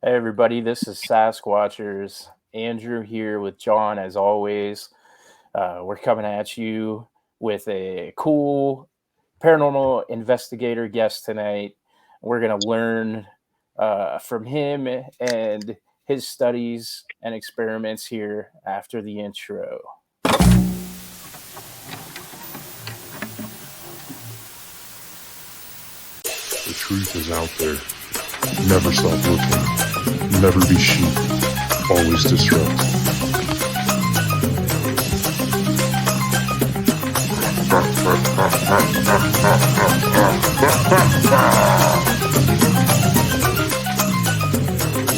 Hey everybody, this is Sasquatchers. Andrew here with John as always. We're coming at you with a cool paranormal investigator guest tonight. We're going to learn from him and his studies and experiments here after the intro. The truth is out there. Never stop looking. Never be sheep. Always disrupt.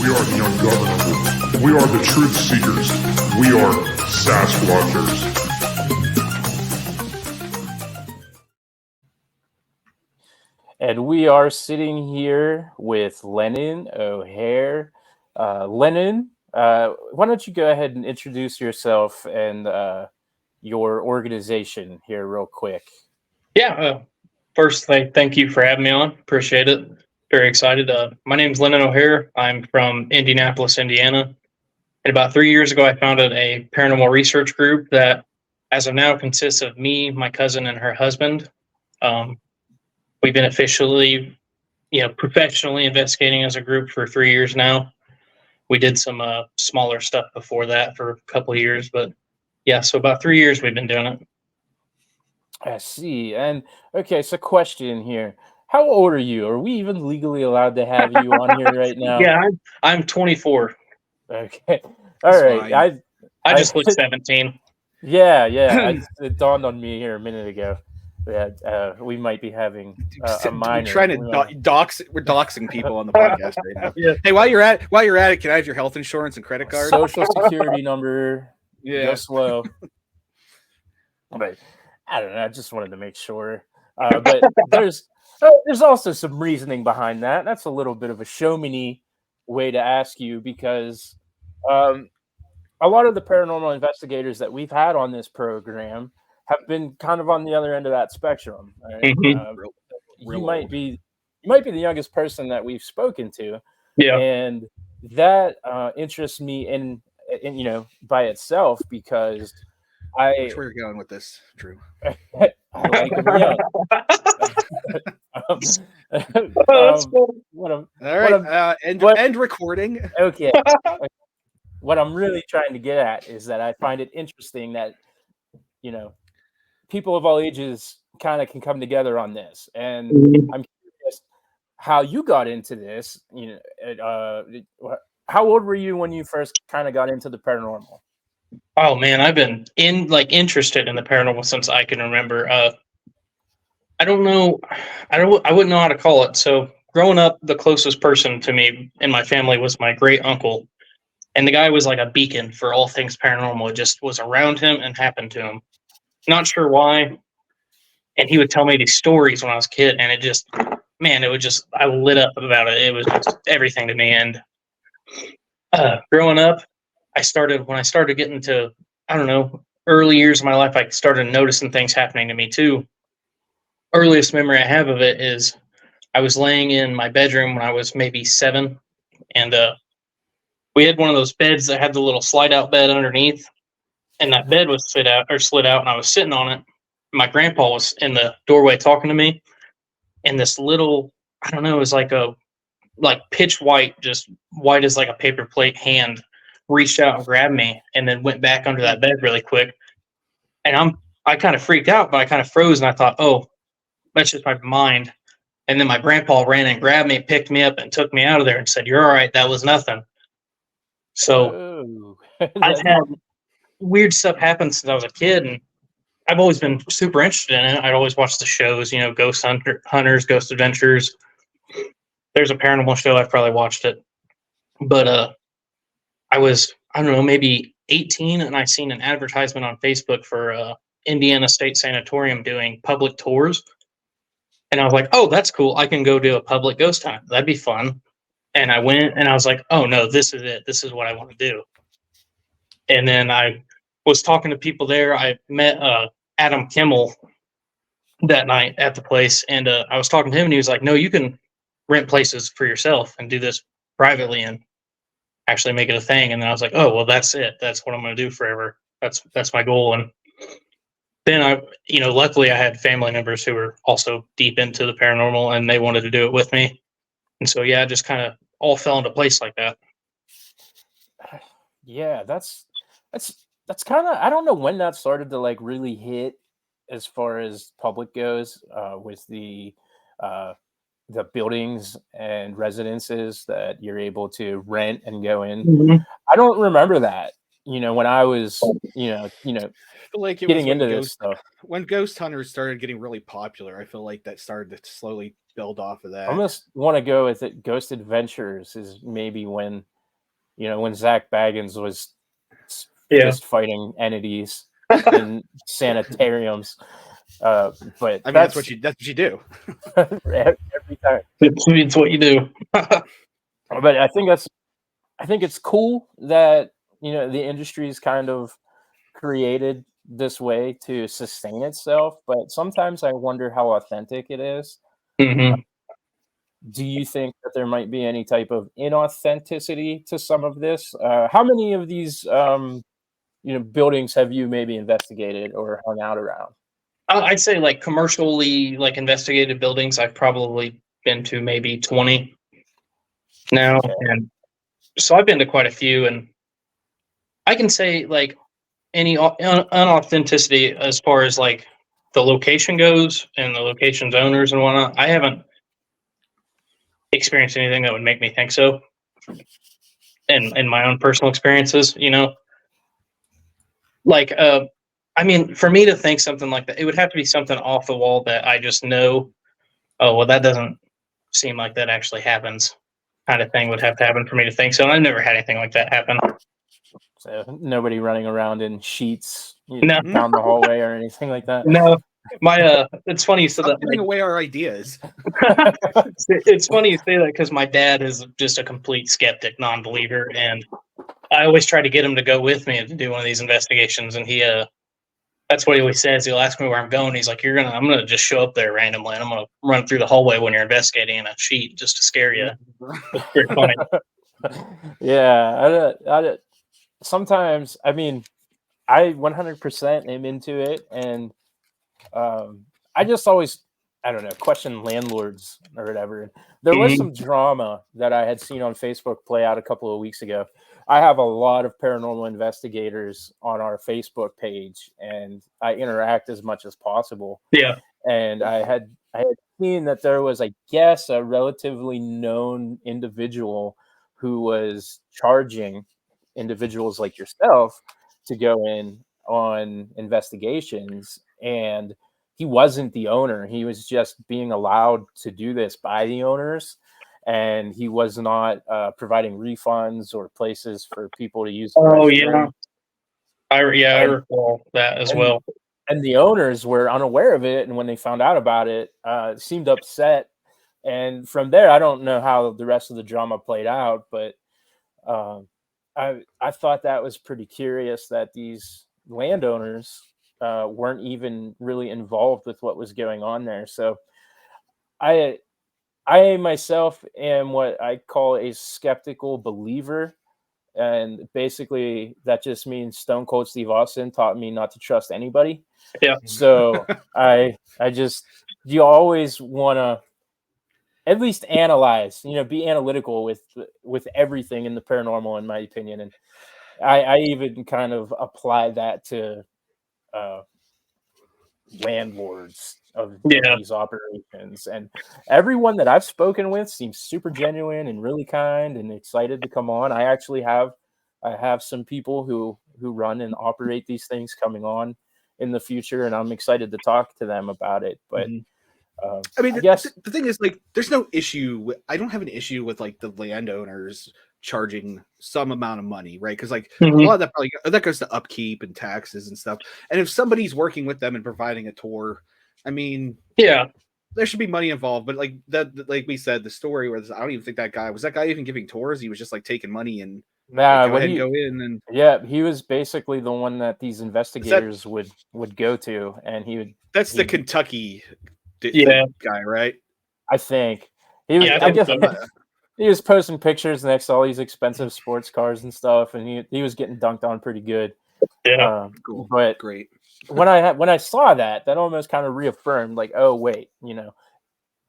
We are the ungovernable. We are the truth seekers. We are Sasquatchers. And we are sitting here with Lennon O'Hair. Lennon, why don't you go ahead and introduce yourself and your organization here real quick? Yeah. First, thank you for having me on. Appreciate it. Very excited. My name's Lennon O'Hair. I'm from Indianapolis, Indiana. And about 3 years ago, I founded a paranormal research group that, as of now, consists of me, my cousin, and her husband. We've been officially, professionally investigating as a group for 3 years now. We did some smaller stuff before that for a couple of years, but yeah, so about 3 years we've been doing it. I see. And okay, so question here. How old are you? Are we even legally allowed to have you on here right now? Yeah, I'm 24. Okay. All right. I just looked 17. Yeah. It dawned on me here a minute ago that we might be having a minor. We're trying to We're doxing people on the podcast right now. Yeah. Hey, while you're at it, can I have your health insurance and credit card? Social security number. Yeah. Go slow. But I don't know. I just wanted to make sure. But there's also some reasoning behind that. That's a little bit of a show-me way to ask you because a lot of the paranormal investigators that we've had on this program have been kind of on the other end of that spectrum. Right? Mm-hmm. You might be the youngest person that we've spoken to. Yeah. And that interests me in by itself because Which way you're going with this, Drew? I like him young. All right. End recording. Okay. What I'm really trying to get at is that I find it interesting that people of all ages kind of can come together on this, and I'm curious how you got into this. How old were you when you first kind of got into the paranormal? Oh man, I've been interested in the paranormal since I can remember. I don't know. I wouldn't know how to call it. So growing up, the closest person to me in my family was my great uncle, and the guy was like a beacon for all things paranormal. It just was around him and happened to him. Not sure why. And he would tell me these stories when I was a kid, and I lit up about it. It was just everything to me. And growing up, when I started getting to, I don't know, early years of my life, I started noticing things happening to me too. Earliest memory I have of it is I was laying in my bedroom when I was maybe 7, and we had one of those beds that had the little slide out bed underneath, and that bed was slid out, and I was sitting on it. My grandpa was in the doorway talking to me, and this little, I don't know, it was like pitch white, just white as like a paper plate hand reached out and grabbed me and then went back under that bed really quick. And I kind of freaked out, but I kind of froze, and I thought, oh, that's just my mind. And then my grandpa ran and grabbed me, picked me up, and took me out of there and said, "You're all right. That was nothing." So I've had weird stuff happen since I was a kid, and I've always been super interested in it. I'd always watch the shows, Ghost Hunters, Ghost Adventures. There's a paranormal show. I've probably watched it. But I was, I don't know, maybe 18, and I seen an advertisement on Facebook for Indiana State Sanatorium doing public tours. And I was like, oh, that's cool. I can go do a public ghost hunt. That'd be fun. And I went, and I was like, oh, no, this is it. This is what I want to do. And then I was talking to people there. I met Adam Kimmel that night at the place, and I was talking to him, and he was like, no, you can rent places for yourself and do this privately. And actually make it a thing. And then I was like, oh, well, that's it. That's what I'm going to do forever. That's my goal. And then luckily I had family members who were also deep into the paranormal and they wanted to do it with me. And so, yeah, it just kind of all fell into place like that. Yeah, that's kind of, I don't know when that started to like really hit as far as public goes, with the buildings and residences that you're able to rent and go in. Mm-hmm. I don't remember that, when I was, I feel like it getting was into this stuff. when Ghost Hunters started getting really popular. I feel like that started to slowly build off of that. I almost want to go with it. Ghost Adventures is maybe when, when Zach Baggins was just fighting entities in sanitariums. But I mean, that's what you do every time. It's what you do. But I think it's cool that the industry is kind of created this way to sustain itself. But sometimes I wonder how authentic it is. Mm-hmm. Do you think that there might be any type of inauthenticity to some of this? How many of these buildings have you maybe investigated or hung out around? I'd say like commercially like investigated buildings, I've probably been to maybe 20 now. Okay. And so I've been to quite a few, and I can say like any unauthenticity as far as like the location goes and the location's owners and whatnot, I haven't experienced anything that would make me think so. In my own personal experiences, like I mean, for me to think something like that, it would have to be something off the wall that I just know, oh, well, that doesn't seem like that actually happens, kind of thing would have to happen for me to think so. And I've never had anything like that happen. So nobody running around in sheets No. down the hallway or anything like that? No. It's funny you said that. Giving away our ideas. It's funny you say that because my dad is just a complete skeptic, non-believer, and I always try to get him to go with me to do one of these investigations, and he that's what he always says. He'll ask me where I'm going. He's like, I'm gonna just show up there randomly, and I'm gonna run through the hallway when you're investigating in a sheet just to scare you. It's pretty funny. Yeah, I sometimes, I mean, I 100% am into it, and I just always, I don't know, question landlords or whatever. There was some drama that I had seen on Facebook play out a couple of weeks ago. I have a lot of paranormal investigators on our Facebook page, and I interact as much as possible. Yeah. And I had seen that there was, I guess, a relatively known individual who was charging individuals like yourself to go in on investigations, and he wasn't the owner. He was just being allowed to do this by the owners, and he was not providing refunds or places for people to use. Oh yeah, I recall that as well. And the owners were unaware of it, and when they found out about it, seemed upset. And from there, I don't know how the rest of the drama played out, but I thought that was pretty curious that these landowners weren't even really involved with what was going on there. So I myself am what I call a skeptical believer. And basically that just means Stone Cold Steve Austin taught me not to trust anybody. Yeah. So you always want to at least analyze, be analytical with everything in the paranormal, in my opinion. And I even kind of apply that to landlords of these operations, and everyone that I've spoken with seems super genuine and really kind and excited to come on. I have some people who run and operate these things coming on in the future, and I'm excited to talk to them about it. But I mean, I guess the thing is, like, there's no issue. I don't have an issue with like the landowners charging some amount of money, right? Because like a lot of that probably that goes to upkeep and taxes and stuff. And if somebody's working with them and providing a tour, I mean, yeah, there should be money involved. But like that, like we said, the story where I don't even think that guy even giving tours. He was just like taking money and go ahead and go in. And yeah, he was basically the one that these investigators would go to, and he would. That's the Kentucky guy, right? I think he was. Yeah, I guess. so. he was posting pictures next to all these expensive sports cars and stuff, and he was getting dunked on pretty good. Yeah. Cool. But Great. when I saw that almost kind of reaffirmed, like, oh wait,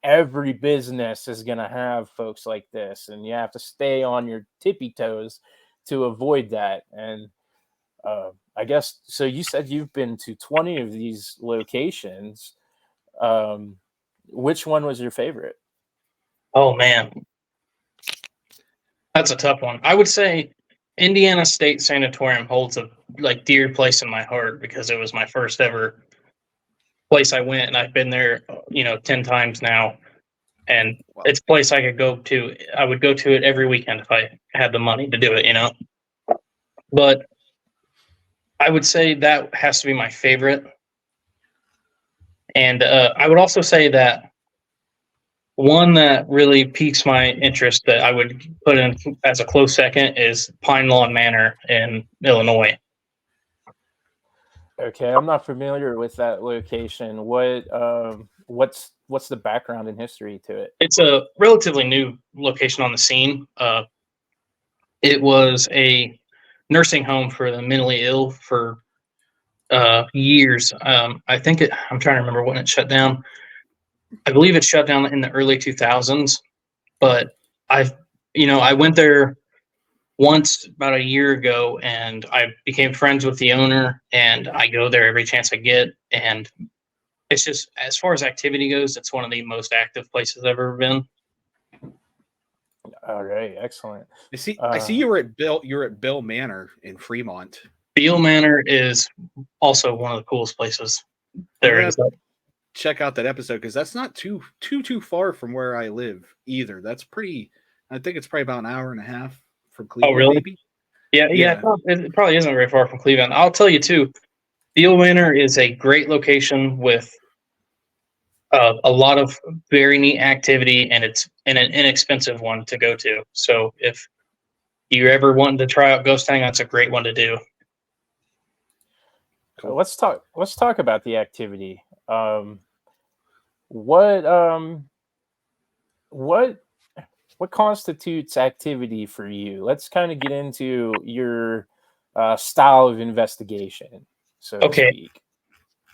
every business is gonna have folks like this, and you have to stay on your tippy toes to avoid that. And I guess so. You said you've been to 20 of these locations. Which one was your favorite? Oh man, that's a tough one. I would say Indiana State Sanatorium holds a dear place in my heart because it was my first ever place I went, and I've been there 10 times now, and Wow. it's a place I could go to. I would go to it every weekend if I had the money to do it. But I would say that has to be my favorite. And I would also say that one that really piques my interest that I would put in as a close second is Pine Lawn Manor in Illinois. Okay, I'm not familiar with that location. What's the background and history to it? It's a relatively new location on the scene. It was a nursing home for the mentally ill for years. I'm trying to remember when it shut down. I believe it shut down in the early 2000s, but I went there once about a year ago, and I became friends with the owner, and I go there every chance I get. And it's just, as far as activity goes, it's one of the most active places I've ever been. All right, excellent. I see you were at Bill Manor in Fremont. Beale Manor is also one of the coolest places there is. Check out that episode because that's not too far from where I live either. That's pretty. I think it's probably about an hour and a half from Cleveland. Oh, really? Maybe? Yeah. It probably isn't very far from Cleveland. I'll tell you too. Beale Manor is a great location with a lot of very neat activity, and it's an inexpensive one to go to. So if you ever want to try out ghost hunting, that's a great one to do. Cool. Let's talk about the activity. What constitutes activity for you? Let's kind of get into your style of investigation, so to speak.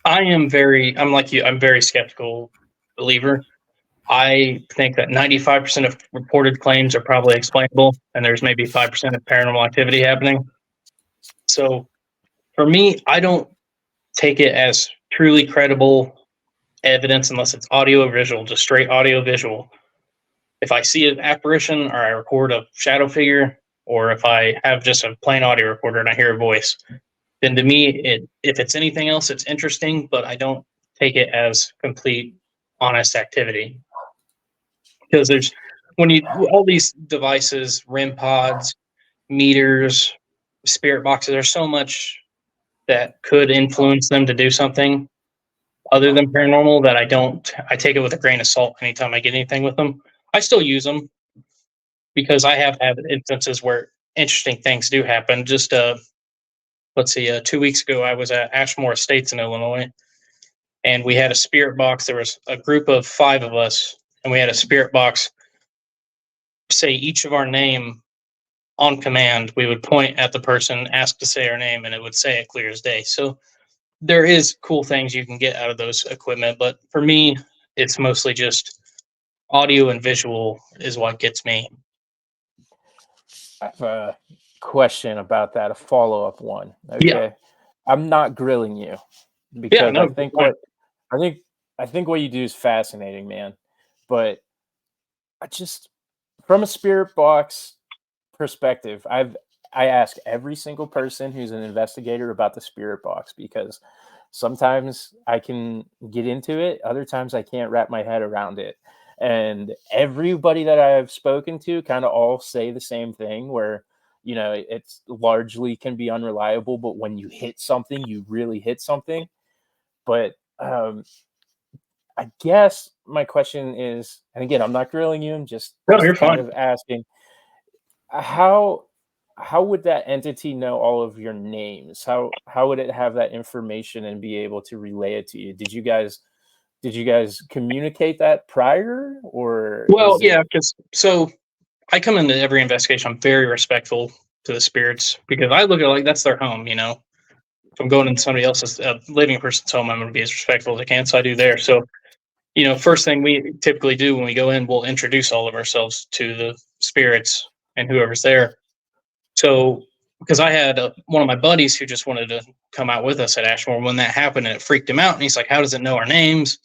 I'm like you. I'm very skeptical believer. I think that 95% of reported claims are probably explainable, and there's maybe 5% of paranormal activity happening. So for me, I don't take it as truly credible evidence unless it's audio or visual, just straight audio visual. If I see an apparition or I record a shadow figure, or if I have just a plain audio recorder and I hear a voice, then to me, if it's anything else, it's interesting, but I don't take it as complete, honest activity. Because there's all these devices, REM pods, meters, spirit boxes, there's so much that could influence them to do something other than paranormal that I take it with a grain of salt anytime I get anything with them. I still use them because I have had instances where interesting things do happen. Just 2 weeks ago, I was at Ashmore Estates in Illinois, and we had a spirit box. There was a group of 5 of us, and we had a spirit box say each of our name on command. We would point at the person, ask to say our name, and it would say it clear as day. So there is cool things you can get out of those equipment, but for me, it's mostly just audio and visual is what gets me. I have a question about that, a follow-up one. Okay. Yeah. I'm not grilling you because Yeah, no, I think what you do is fascinating, man. But from a spirit box perspective, I ask every single person who's an investigator about the spirit box because sometimes I can get into it, other times I can't wrap my head around it. And everybody that I've spoken to kind of all say the same thing where, it's largely can be unreliable, but when you hit something, you really hit something. But I guess my question is, and again, I'm not grilling you, I'm just you're kind fine. of asking, how would that entity know all of your names? How would it have that information and be able to relay it to you? Did you guys communicate that prior, or? Well, yeah, because I come into every investigation. I'm very respectful to the spirits because I look at it like that's their home. You know, if I'm going into somebody else's living person's home, I'm going to be as respectful as I can. So I do there. So, you know, first thing we typically do when we go in, we'll introduce all of ourselves to the spirits and whoever's there. So, because I had one of my buddies who just wanted to come out with us at Ashmore when that happened, and it freaked him out. And he's like, "How does it know our names?"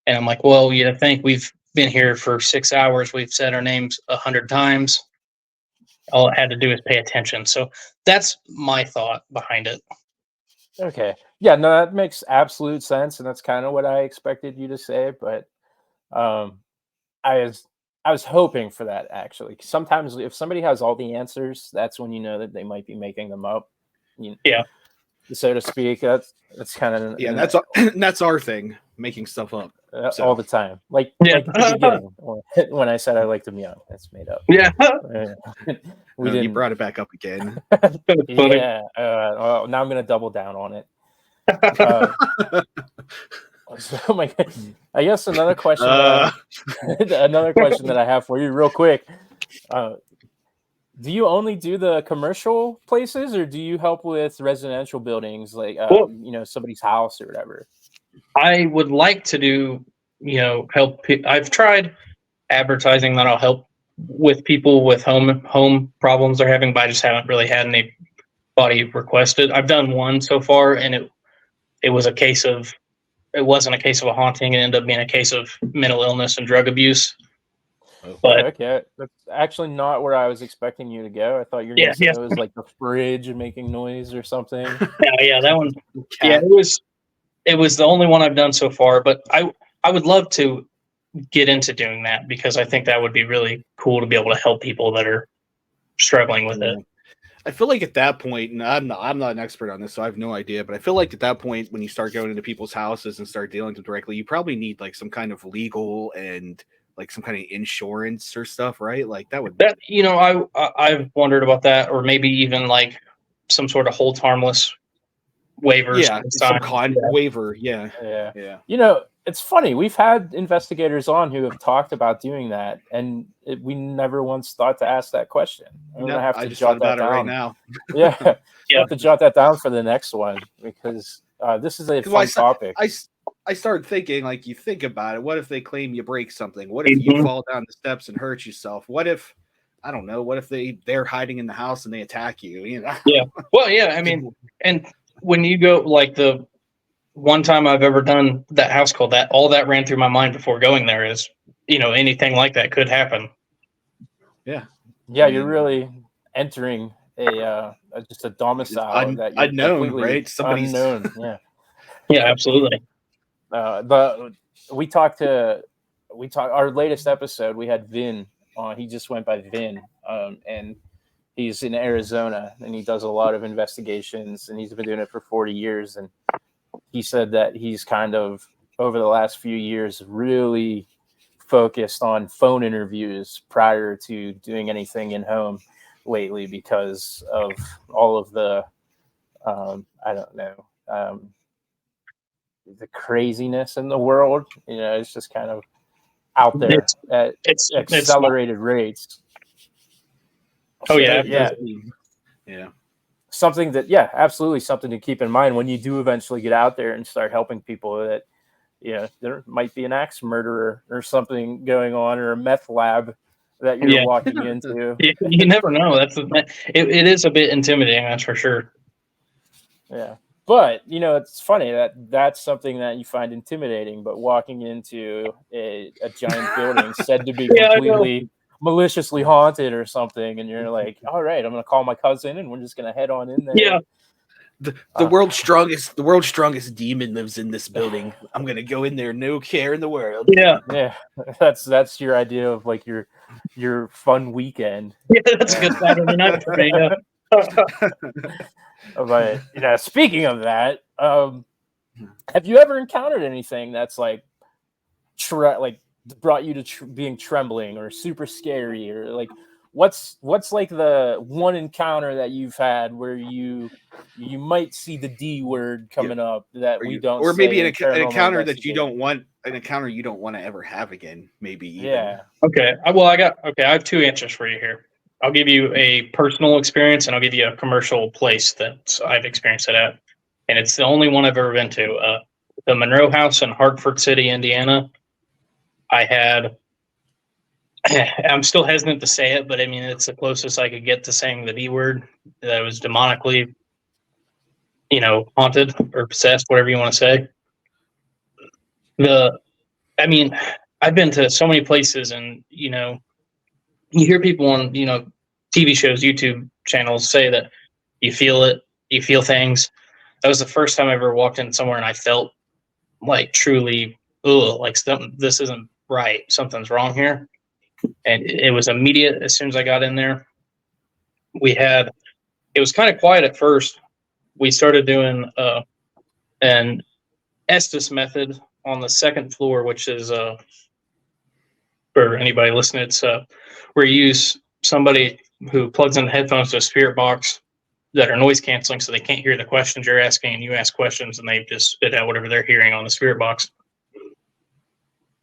And I'm like, "Well, you think we've been here for 6 hours. We've said our names 100 times. All it had to do is pay attention." So that's my thought behind it. Okay. Yeah, no, that makes absolute sense, and that's kind of what I expected you to say, but um I was hoping for that actually. Sometimes if somebody has all the answers, that's when you know that they might be making them up. Yeah. So to speak. That's kind of That's our thing, making stuff up all the time. Like at the beginning when I said I liked them young, that's made up. Yeah. We didn't. You brought it back up again. Yeah. Well, now I'm gonna double down on it. So I guess another question. Another question that I have for you, real quick. Do you only do the commercial places, or do you help with residential buildings, like somebody's house or whatever? I would like to do, help. I've tried advertising that I'll help with people with home problems they're having, but I just haven't really had anybody requested. I've done one so far, and it was a case of. It wasn't a case of a haunting. It ended up being a case of mental illness and drug abuse. But okay, that's actually not where I was expecting you to go. I thought you were going to say it was like the fridge and making noise or something. Yeah, that one. Yeah, it was the only one I've done so far. But I would love to get into doing that because I think that would be really cool to be able to help people that are struggling with it. I feel like at that point, and I'm not an expert on this, so I have no idea, but I feel like at that point, when you start going into people's houses and start dealing with them directly, you probably need like some kind of legal and like some kind of insurance or stuff, right? Like that I've wondered about that, or maybe even like some sort of hold harmless waivers. Yeah, some waiver. Yeah. It's funny. We've had investigators on who have talked about doing that, and we never once thought to ask that question. I'm gonna have to jot that down right now. Yeah, I have to jot that down for the next one because this is a fun topic. I started thinking, like, you think about it. What if they claim you break something? What if you fall down the steps and hurt yourself? What if, I don't know, what if they're hiding in the house and they attack you? Yeah. Well, yeah. I mean, and when you go, like the one time I've ever done that house call, that all that ran through my mind before going there is, anything like that could happen. Yeah. Yeah, you're really entering just a domicile that you're unknown, right? Somebody's unknown. Yeah. Yeah, absolutely. But we talked our latest episode. We had Vin on. He just went by Vin, and he's in Arizona, and he does a lot of investigations, and he's been doing it for 40 years. And he said that he's kind of over the last few years really focused on phone interviews prior to doing anything in home lately because of all of the the craziness in the world. It's just kind of out there at accelerated rates. Oh, yeah. Yeah. Something that, absolutely something to keep in mind when you do eventually get out there and start helping people that, there might be an axe murderer or something going on, or a meth lab that you're walking into. You never know. It is a bit intimidating, that's for sure. Yeah. But, it's funny that's something that you find intimidating, but walking into a giant building said to be completely maliciously haunted or something, and you're like, all right, I'm going to call my cousin and we're just going to head on in there. Yeah. The world's strongest demon lives in this building. I'm going to go in there, no care in the world. Yeah. Yeah. That's your idea of like your fun weekend. Yeah, that's a good Saturday night for me. But speaking of that, have you ever encountered anything that's like brought you to being trembling or super scary, or like what's like the one encounter that you've had where you might see the D word coming up that we don't or say maybe in an paranormal encounter that you investigating? don't want, an encounter you don't want to ever have again, maybe even. Yeah. Okay. I have two answers for you here. I'll give you a personal experience and I'll give you a commercial place that I've experienced it at. And it's the only one I've ever been to. The Monroe House in Hartford City, Indiana. I had, I'm still hesitant to say it, but I mean, it's the closest I could get to saying the D word that was demonically, haunted or possessed, whatever you want to say. The, I mean, I've been to so many places and, you hear people on, TV shows, YouTube channels say that you feel it, you feel things. That was the first time I ever walked in somewhere and I felt like truly, ugh, like something, this isn't right. Something's wrong here. And it was immediate as soon as I got in there. It was kind of quiet at first. We started doing an Estes method on the second floor, which is, for anybody listening, it's where you use somebody who plugs in the headphones to a spirit box that are noise canceling so they can't hear the questions you're asking, and you ask questions and they just spit out whatever they're hearing on the spirit box.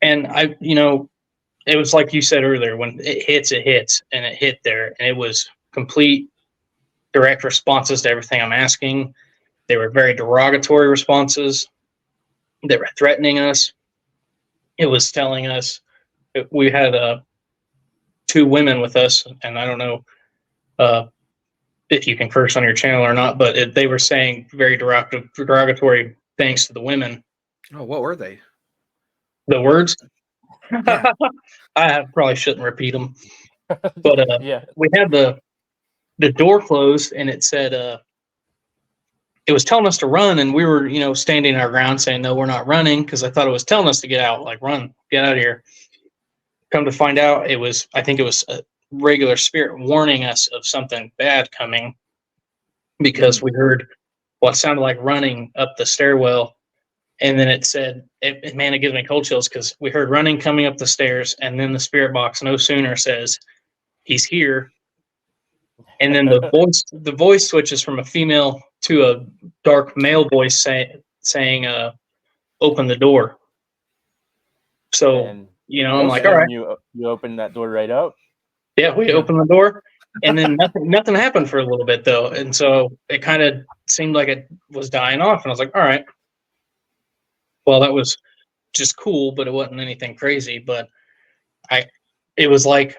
And it was like you said earlier, when it hits, and it hit there, and it was complete direct responses to everything I'm asking. They were very derogatory responses. They were threatening us. It was telling us, we had two women with us, and I don't know if you can curse on your channel or not, but they were saying very derogatory things to the women. Oh, what were they? The words? Yeah. I probably shouldn't repeat them. But Yeah. we had the door closed, and it said it was telling us to run, and we were, standing our ground saying, no, we're not running, because I thought it was telling us to get out, like, run, get out of here. Come to find out, I think it was a regular spirit warning us of something bad coming, because we heard what sounded like running up the stairwell. And then it said, man, it gives me cold chills, because we heard running coming up the stairs, and then the spirit box no sooner says, he's here. And then the voice switches from a female to a dark male voice saying, open the door. So, And I'm like, all right. You opened that door right up. Yeah, we opened the door, and then nothing happened for a little bit though. And so it kind of seemed like it was dying off. And I was like, all right, well, that was just cool, but it wasn't anything crazy. But it was like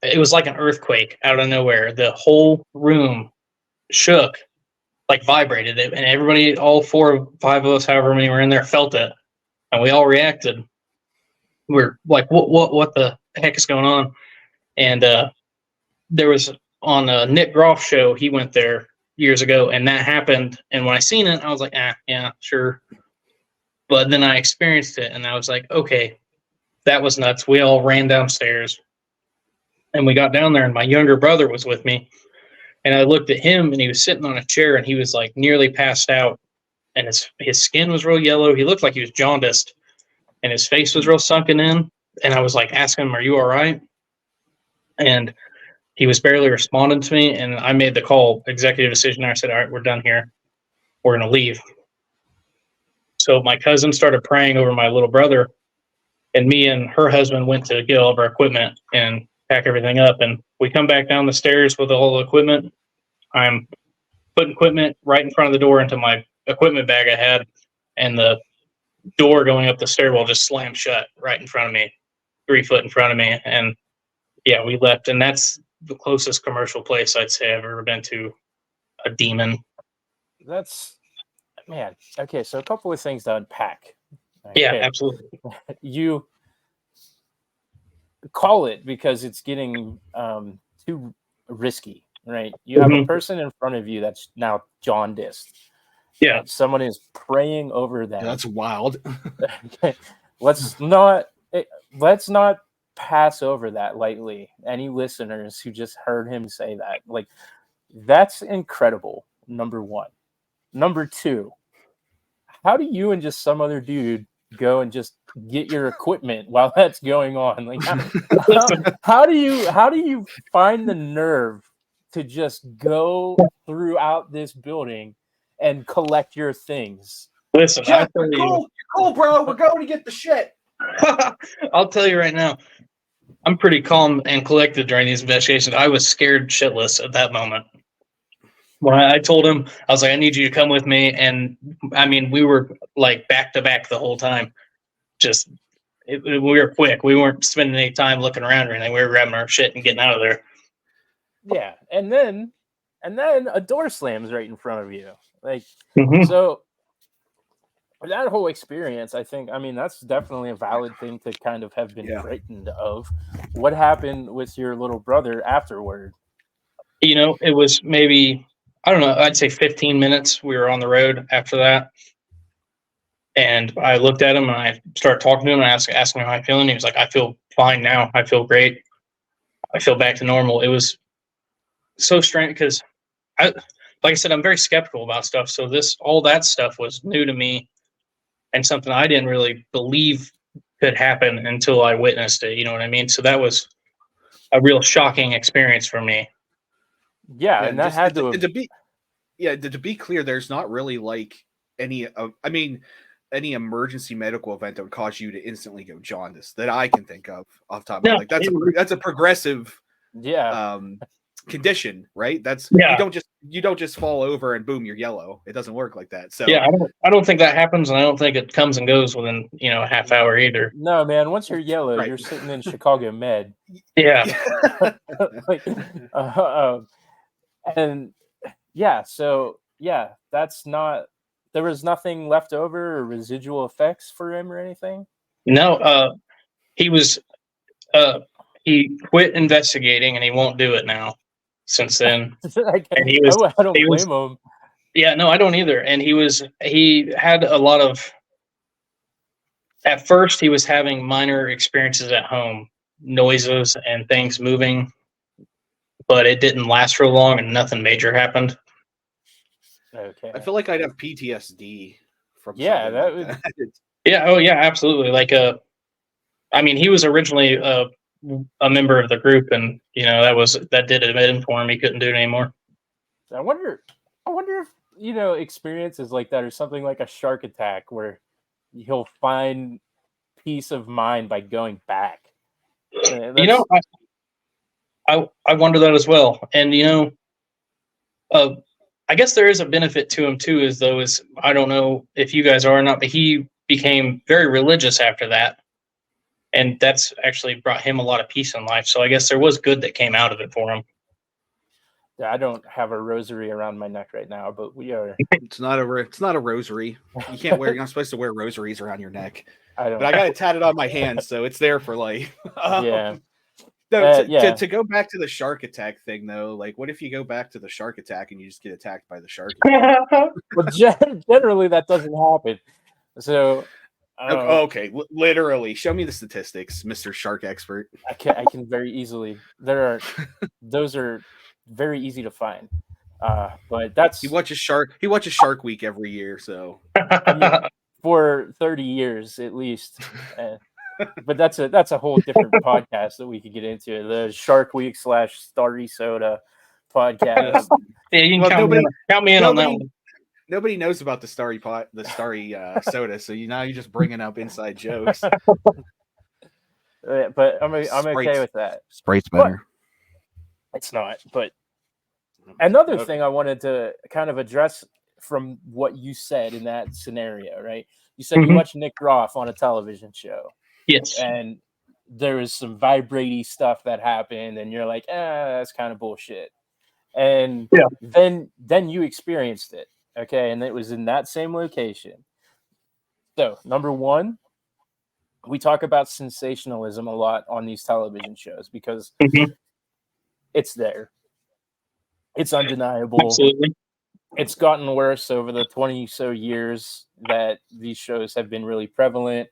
an earthquake out of nowhere. The whole room shook, like vibrated it, and everybody, all 4 or 5 of us, however many were in there, felt it, and we all reacted. We're like, what the heck is going on? And there was on a Nick Groff show, he went there years ago, and that happened. And when I seen it, I was like, yeah, sure. But then I experienced it, and I was like, okay, that was nuts. We all ran downstairs, and we got down there, and my younger brother was with me. And I looked at him, and he was sitting on a chair, and he was like nearly passed out, and his skin was real yellow. He looked like he was jaundiced, and his face was real sunken in. And I was like asking him, "Are you all right?" And he was barely responding to me. And I made the call, executive decision. I said, "All right, we're done here. We're going to leave." So my cousin started praying over my little brother, and me and her husband went to get all of our equipment and pack everything up. And we come back down the stairs with all the equipment. I'm putting equipment right in front of the door into my equipment bag I had, and the door going up the stairwell just slammed shut right in front of me, 3 foot in front of me. And yeah, we left. And that's the closest commercial place I'd say I've ever been to a demon. That's, man. Okay, so a couple of things to unpack. Okay. Yeah, absolutely. You call it because it's getting too risky, right? You have a person in front of you that's now jaundiced. Yeah. Someone is praying over them. Yeah, that's wild. Okay. Let's not pass over that lightly. Any listeners who just heard him say that, like, that's incredible. Number one. Number two, how do you and just some other dude go and just get your equipment while that's going on? Like, how do you find the nerve to just go throughout this building and collect your things? Listen, Jeff, you're cool, bro. We're going to get the shit. I'll tell you right now, I'm pretty calm and collected during these investigations. I was scared shitless at that moment. When I told him, I was like, I need you to come with me. And I mean, we were like back to back the whole time. Just, we were quick. We weren't spending any time looking around or anything. We were grabbing our shit and getting out of there. Yeah. And then a door slams right in front of you. Like, so that whole experience, I mean, that's definitely a valid thing to kind of have been frightened of. What happened with your little brother afterward? It was maybe, I don't know, I'd say 15 minutes. We were on the road after that. And I looked at him and I started talking to him and asking him how I feel. And he was like, I feel fine now. I feel great. I feel back to normal. It was so strange because like I said, I'm very skeptical about stuff. So all that stuff was new to me and something I didn't really believe could happen until I witnessed it. You know what I mean? So that was a real shocking experience for me. Yeah, and that had to be clear, there's not really like any emergency medical event that would cause you to instantly go jaundice that I can think of off the top of my head. Like that's a progressive condition, right? You don't just fall over and boom, you're yellow. It doesn't work like that. So I don't think that happens, and I don't think it comes and goes within a half hour either. No, man, once you're yellow, you're sitting in Chicago Med. Yeah. And that's not. There was nothing left over or residual effects for him or anything. No, he quit investigating and he won't do it now. Since then, I don't blame him. Yeah, no, I don't either. And he had a lot of. At first, he was having minor experiences at home, noises and things moving, but it didn't last for long and nothing major happened. Okay. I feel like I'd have PTSD from that would. That. Yeah. Oh, yeah. Absolutely. Like I mean, he was originally a member of the group, and that did it in for him. He couldn't do it anymore. I wonder if experiences like that or something like a shark attack where he'll find peace of mind by going back. I wonder that as well. And I guess there is a benefit to him too, I don't know if you guys are or not, but he became very religious after that. And that's actually brought him a lot of peace in life. So I guess there was good that came out of it for him. Yeah, I don't have a rosary around my neck right now, but we are. It's not a rosary. You can't wear. You're not supposed to wear rosaries around your neck. But I got it tatted on my hand, so it's there for life. Yeah. To go back to the shark attack thing, though, like, what if you go back to the shark attack and you just get attacked by the shark? Well, generally that doesn't happen. So. Okay, literally, show me the statistics, Mr. Shark Expert. I can very easily. Those are very easy to find. But that's he watches Shark Week every year, so for 30 years at least. But that's a whole different podcast that we could get into. The Shark Week / Starry Soda podcast. Yeah, you can count me in on that one. Nobody knows about the Starry Soda, so you're just bringing up inside jokes. But I'm okay with that. Sprite's better. But it's not. But another thing I wanted to kind of address from what you said in that scenario, right? You said you watched Nick Groff on a television show. Yes. And there was some vibrating stuff that happened, and you're like, that's kind of bullshit. And then you experienced it. Okay, and it was in that same location. So, number one, we talk about sensationalism a lot on these television shows because it's there. It's undeniable. Absolutely. It's gotten worse over the 20 so years that these shows have been really prevalent.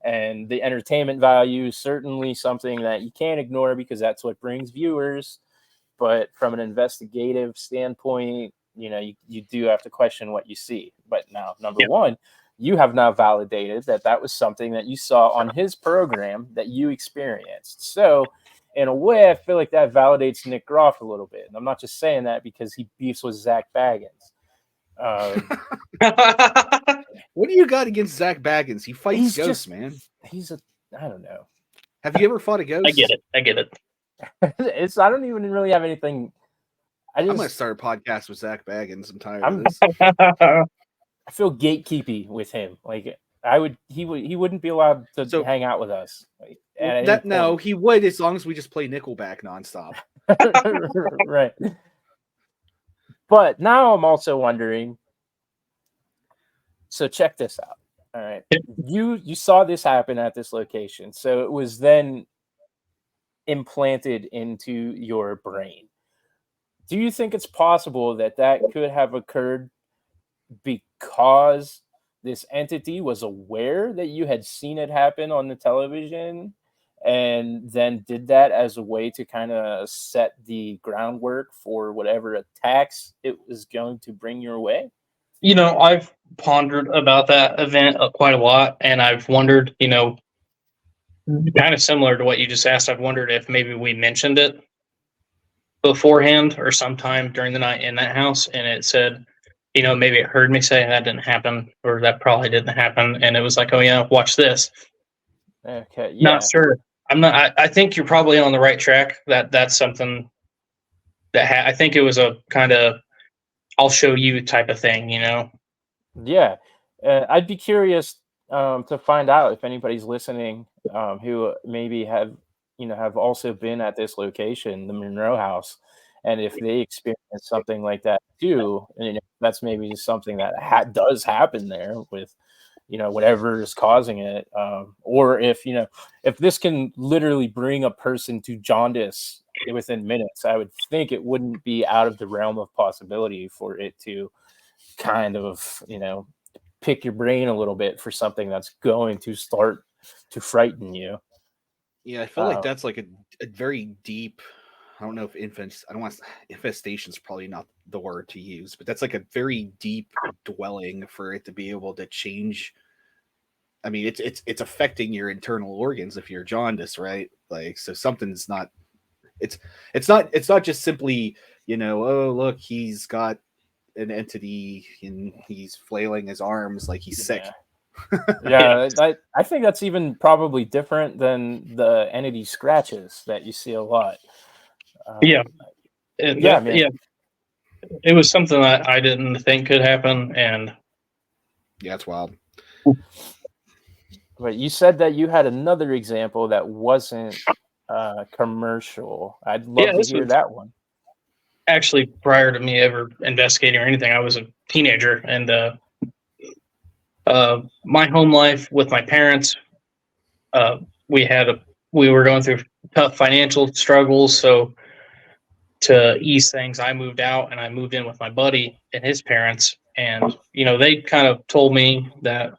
And the entertainment value is certainly something that you can't ignore because that's what brings viewers. But from an investigative standpoint, you do have to question what you see. But now, number one, you have now validated that that was something that you saw on his program that you experienced. So, in a way, I feel like that validates Nick Groff a little bit. And I'm not just saying that because he beefs with Zach Baggins. What do you got against Zach Baggins? He fights ghosts, man. I don't know. Have you ever fought a ghost? I get it. I don't even really have anything. I'm gonna start a podcast with Zach Baggins. I'm tired of this. I feel gatekeepy with him. Like he wouldn't be allowed to hang out with us. Like, no, he would as long as we just play Nickelback nonstop. Right. But now I'm also wondering. So check this out. All right. You saw this happen at this location. So it was then implanted into your brain. Do you think it's possible that could have occurred because this entity was aware that you had seen it happen on the television and then did that as a way to kind of set the groundwork for whatever attacks it was going to bring your way? You know, I've pondered about that event quite a lot, and I've wondered, you know, kind of similar to what you just asked, I've wondered if maybe we mentioned it beforehand or sometime during the night in that house, and it said, you know, maybe it heard me say that didn't happen, or that probably didn't happen, and it was like, oh yeah, watch this. Okay, yeah. Not sure. I'm not. I think you're probably on the right track. That's something that I think it was a kind of I'll show you type of thing, you know. Yeah, I'd be curious to find out if anybody's listening who maybe have also been at this location, the Monroe House, and if they experience something like that too, and that's maybe something that does happen there with whatever is causing it, or if this can literally bring a person to jaundice within minutes, I would think it wouldn't be out of the realm of possibility for it to kind of pick your brain a little bit for something that's going to start to frighten you. Yeah, I feel like that's like a very deep. I don't know if infestation is probably not the word to use, but that's like a very deep dwelling for it to be able to change. I mean, it's affecting your internal organs if you're jaundice, right? Like, so something's not. It's not just simply, oh look, he's got an entity and he's flailing his arms like he's sick. Yeah, I think that's even probably different than the entity scratches that you see a lot. Yeah. It was something that I didn't think could happen, and yeah, it's wild. But you said that you had another example that wasn't commercial. I'd love to hear that one. Actually, prior to me ever investigating or anything, I was a teenager, and my home life with my parents, we were going through tough financial struggles. So to ease things, I moved out and I moved in with my buddy and his parents. And, they kind of told me that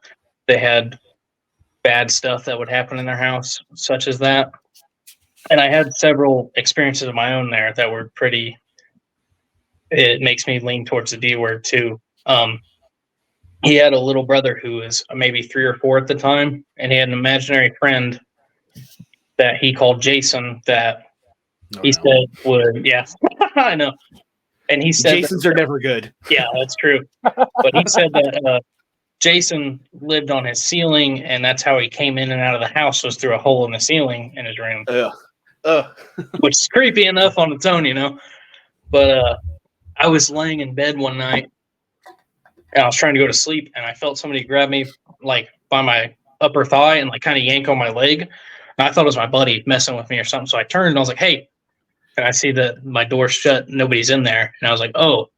they had bad stuff that would happen in their house, such as that. And I had several experiences of my own there that were it makes me lean towards the D word too. He had a little brother who was maybe 3 or 4 at the time, and he had an imaginary friend that he called Jason that said would, yeah, I know. And he said Jasons are never good. Yeah, that's true. But he said that Jason lived on his ceiling, and that's how he came in and out of the house, was through a hole in the ceiling in his room. Which is creepy enough on its own, But I was laying in bed one night, and I was trying to go to sleep, and I felt somebody grab me like by my upper thigh and like kind of yank on my leg. And I thought it was my buddy messing with me or something. So I turned and I was like, hey. And I see that my door's shut, nobody's in there. And I was like, oh,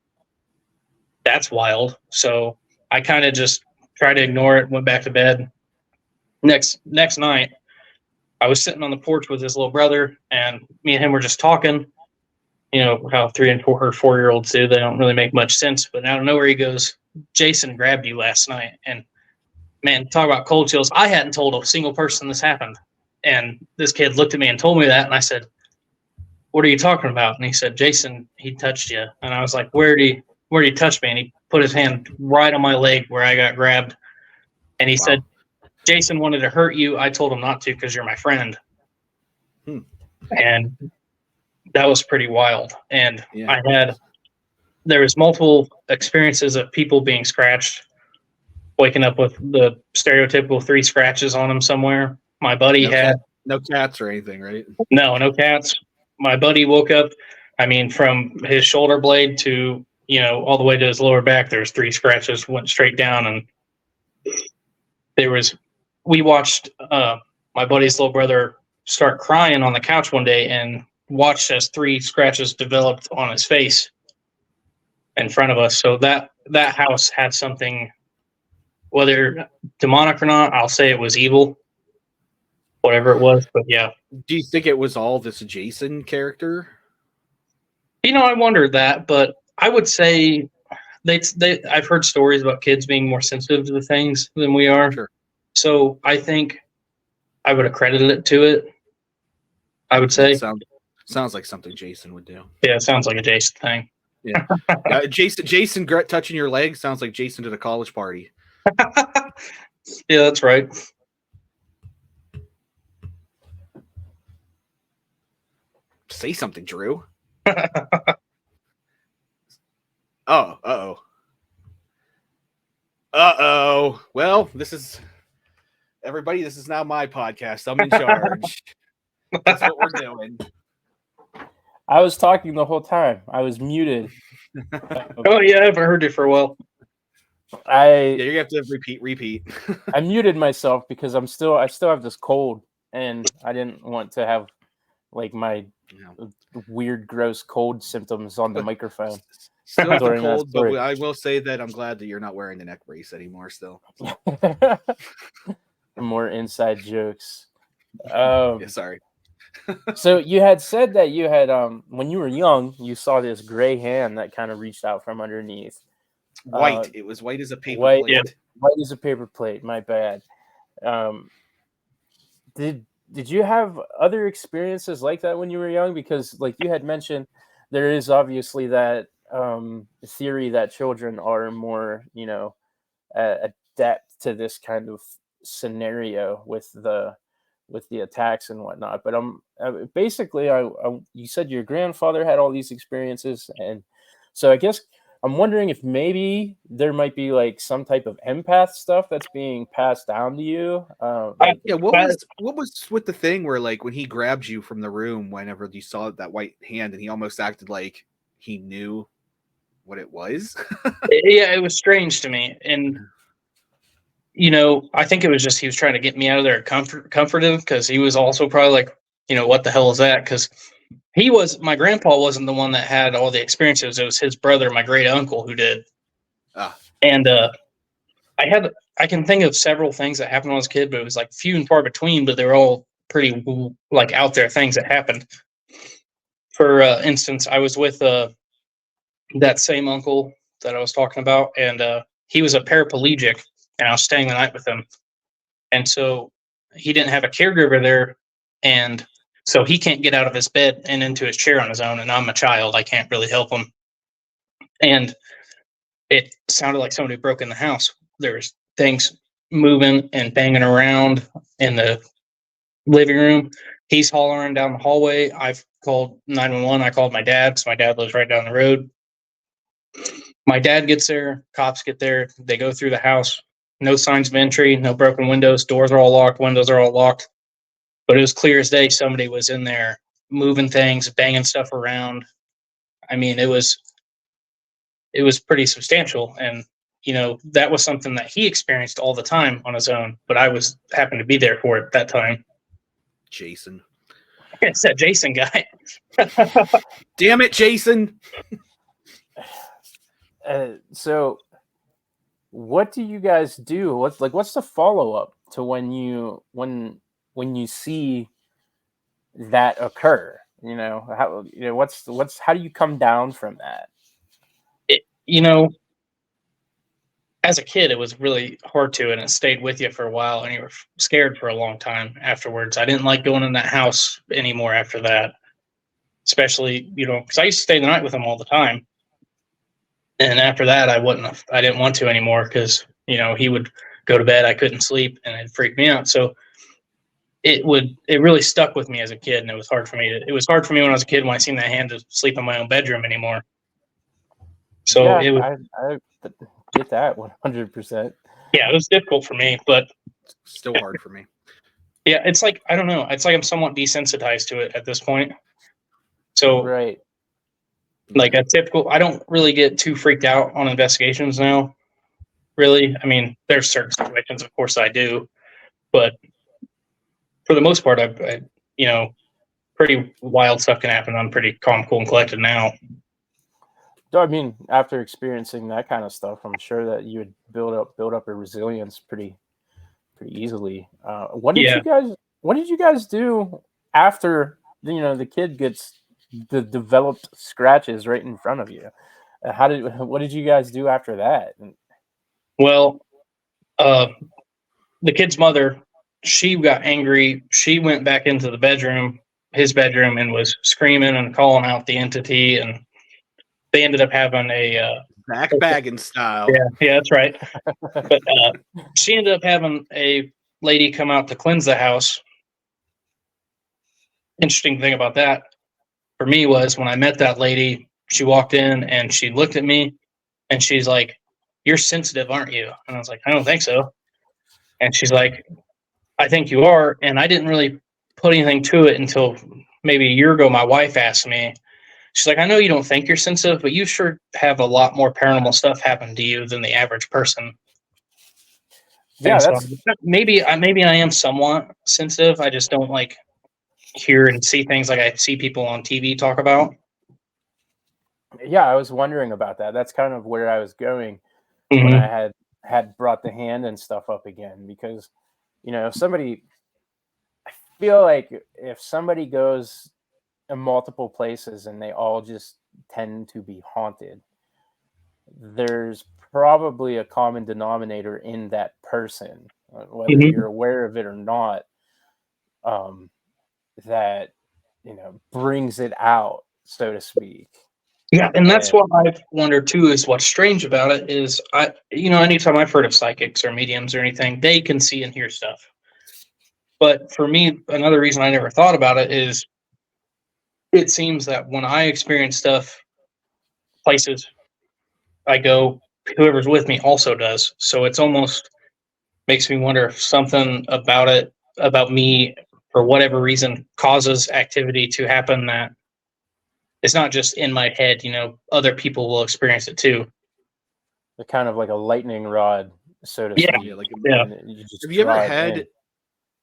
that's wild. So I kind of just tried to ignore it, went back to bed. Next night, I was sitting on the porch with his little brother, and me and him were just talking. How 3 and 4 or 4-year-olds do. They don't really make much sense. But out of nowhere, he goes, Jason grabbed you last night. And man, talk about cold chills. I hadn't told a single person this happened. And this kid looked at me and told me that. And I said, what are you talking about? And he said, Jason, he touched you. And I was like, where did he touch me? And he put his hand right on my leg where I got grabbed. And he said, Jason wanted to hurt you. I told him not to because you're my friend. And that was pretty wild. And there was multiple experiences of people being scratched, waking up with the stereotypical 3 scratches on them somewhere. My buddy no cats or anything, right? No cats. My buddy woke up, I mean, from his shoulder blade to, all the way to his lower back, there's 3 scratches, went straight down. And we watched my buddy's little brother start crying on the couch one day and watched as 3 scratches developed on his face in front of us. So that house had something, whether demonic or not, I'll say it was evil, whatever it was. But yeah. Do you think it was all this Jason character? I wondered that, but I would say I've heard stories about kids being more sensitive to the things than we are. Sure. So I think I would accredit it to it. I would say. Sounds like something Jason would do. Yeah, it sounds like a Jason thing. Yeah. Jason touching your leg sounds like Jason at a college party. Yeah, that's right. Say something, Drew. Uh-oh. Well, this is now my podcast. I'm in charge. That's what we're doing. I was talking the whole time. I was muted. Oh yeah, I haven't heard you for a while. You're gonna have to repeat. I muted myself because I still have this cold, and I didn't want to have like my weird, gross cold symptoms on the microphone. Still have the cold, but I will say that I'm glad that you're not wearing the neck brace anymore. Still, more inside jokes. Sorry. So you had said that you had when you were young, you saw this gray hand that kind of reached out from underneath. White. It was white as a paper plate. Yeah. White as a paper plate. My bad. Did you have other experiences like that when you were young? Because, like you had mentioned, there is obviously that theory that children are more, adept to this kind of scenario with the attacks and whatnot. But basically, you said your grandfather had all these experiences, and so I guess I'm wondering if maybe there might be like some type of empath stuff that's being passed down to you. What was with the thing where, like, when he grabbed you from the room, whenever you saw that white hand, and he almost acted like he knew what it was? Yeah, it was strange to me, and I think it was just he was trying to get me out of there comforted, because he was also probably like, what the hell is that? Because my grandpa wasn't the one that had all the experiences. It was his brother, my great uncle, who did. And I can think of several things that happened when I was a kid, but it was like few and far between, but they were all pretty like out there things that happened. For instance, I was with that same uncle that I was talking about, and he was a paraplegic, and I was staying the night with him. And so he didn't have a caregiver there, and so he can't get out of his bed and into his chair on his own, and I'm a child. I can't really help him. And it sounded like somebody broke in the house. There's things moving and banging around in the living room. He's hollering down the hallway. I've called 911. I called my dad, because my dad lives right down the road. My dad gets there. Cops get there. They go through the house. No signs of entry, no broken windows. Doors are all locked. Windows are all locked. But it was clear as day somebody was in there moving things, banging stuff around. I mean, it was pretty substantial. And, that was something that he experienced all the time on his own. But I happened to be there for it that time. Jason. It's that Jason guy. Damn it, Jason. So what do you guys do? What's the follow-up to when you see that occur? How do you come down from that? As a kid, it was really hard to, and it stayed with you for a while, and you were scared for a long time afterwards. I didn't like going in that house anymore after that, especially, because I used to stay the night with him all the time. And after that, I didn't want to anymore, because, he would go to bed, I couldn't sleep, and it freaked me out. So it really stuck with me as a kid, and it was hard for me when I was a kid when I seen that hand to sleep in my own bedroom anymore. So Yeah, it was, I get that 100%. yeah, it was difficult for me, but Still hard for me. yeah, it's like, I don't know. It's like I'm somewhat desensitized to it at this point. So Right. like a typical, I don't really get too freaked out on investigations now. Really, I mean, there's certain situations, of course, I do, but for the most part, you know, pretty wild stuff can happen. I'm pretty calm, cool, and collected now. So, I mean, after experiencing that kind of stuff, I'm sure that you would build up a resilience pretty easily. What did Yeah. you guys do after the kid gets the developed scratches right in front of you? What did you guys do after that? Well, the kid's mother, she got angry. She went back into his bedroom, and was screaming and calling out the entity, and they ended up having a Back bagging style. yeah, that's right. But she ended up having a lady come out to cleanse the house. Interesting thing about that for me was when I met that lady, she walked in and she looked at me and she's like, "You're sensitive, aren't you?" And I was like, "I don't think so." And she's like, "I think you are." And I didn't really put anything to it until maybe a year ago. My wife asked me, she's like, "I know you don't think you're sensitive, but you sure have a lot more paranormal stuff happen to you than the average person." Yeah, And so that's maybe I am somewhat sensitive. I just don't like hear and see things like I see people on TV talk about. yeah. I was wondering about that. That's kind of where I was going when Mhm. I had brought the hand and stuff up again, because if somebody, I feel like if somebody goes in multiple places and they all just tend to be haunted, there's probably a common denominator in that person, whether Mhm. you're aware of it or not, um, that brings it out, so to speak. Yeah, and that's And what I've wondered too. Is what's strange about it is anytime I've heard of psychics or mediums or anything, they can see and hear stuff. But for me, another reason I never thought about it is it seems that when I experience stuff, places I go, whoever's with me also does. So it's almost makes me wonder if something about me, for whatever reason, causes activity to happen that it's not just in my head. Other people will experience it too. they're kind of like a lightning rod, so to Yeah. speak. Yeah, like Yeah. And you just have you ever draw it had in.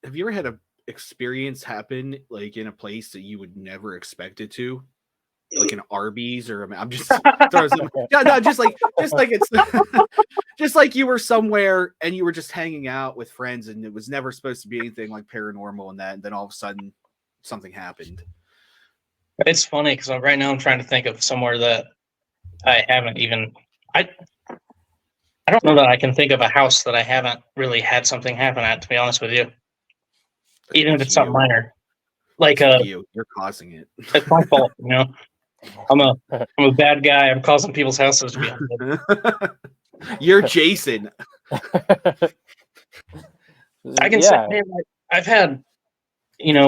have you ever had a experience happen like in a place that you would never expect it to? Like an Arby's, or I'm just throwing some, no, just like it's just like you were somewhere and you were just hanging out with friends and it was never supposed to be anything like paranormal and then all of a sudden something happened. It's funny because right now I'm trying to think of somewhere that I haven't even. I don't know that I can think of a house that I haven't really had something happen at. To be honest with you, even if It's it's something you. minor, like It's you're causing it. it's my fault. I'm a bad guy. I'm causing people's houses to be haunted. You're Jason. I can say, man, I've had,